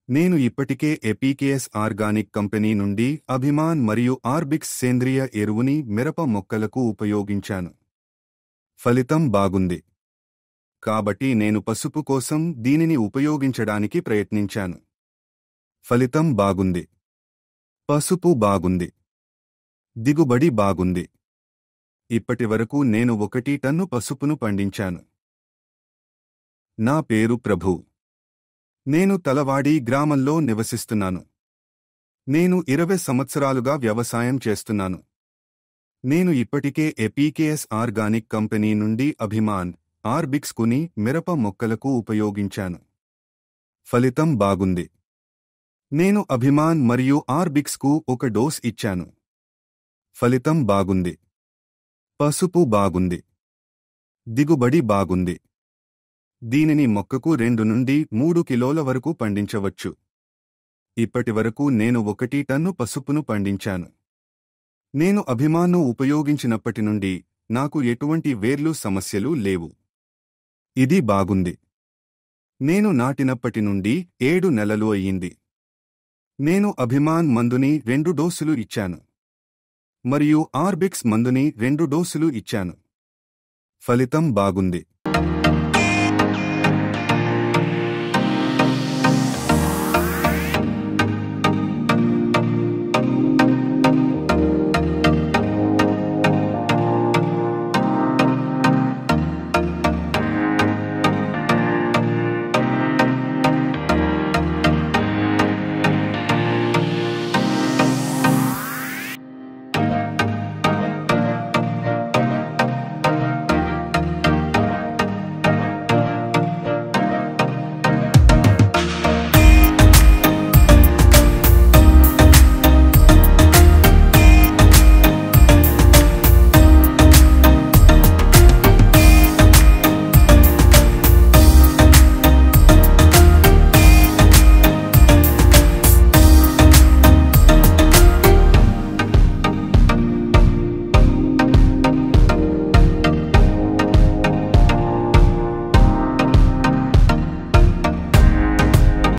నేను ఇప్పటికే ఎపీకేఎస్ organic company నుండి అభిమాన్ మరియు ఆర్బిక్స్ సేంద్రియ ఎరువుని మిరప మొక్కలకు ఉపయోగించాను. ఫలితం బాగుంది. కాబట్టి నేను పసుపు కోసం దీనిని ఉపయోగించడానికి ప్రయత్నించాను. ఫలితం బాగుంది. పసుపు బాగుంది. దిగుబడి బాగుంది. ఇప్పటివరకు నేను 1 టన్ను పసుపును పండించాను. నా పేరు ప్రభు. నేను తలవాడి గ్రామంలో నివసిస్తున్నాను. నేను 20 సంవత్సరాలుగా వ్యవసాయం చేస్తున్నాను. నేను ఇప్పటికే ఎపీకేఎస్ ఆర్గానిక్ కంపెనీ నుండి అభిమాన్, ఆర్బిక్స్ కుని మిరప మొక్కలకు ఉపయోగించాను. ఫలితం బాగుంది. నేను అభిమాన్ మరియు ఆర్బిక్స్ కు 1 డోస్ ఇచ్చాను. ఫలితం బాగుంది. పసుపు బాగుంది. దిగుబడి బాగుంది. దీనిని మొక్కకు 2 నుండి 3 కిలోల వరకు పండించవచ్చు. ఇప్పటివరకు నేను 1 టన్ను పసుపును పండించాను. నేను అభిమాన్ను ఉపయోగించినప్పటి నుండి నాకు ఎటువంటి వేర్లు సమస్యలు లేవు. ఇది బాగుంది. నేను నాటినప్పటి నుండి 7 నెలలు అయ్యింది. నేను అభిమాన్ మందుని 2 డోసులు ఇచ్చాను. మరియు ఆర్బిక్స్ మందుని 2 డోసులు ఇచ్చాను. ఫలితం బాగుంది.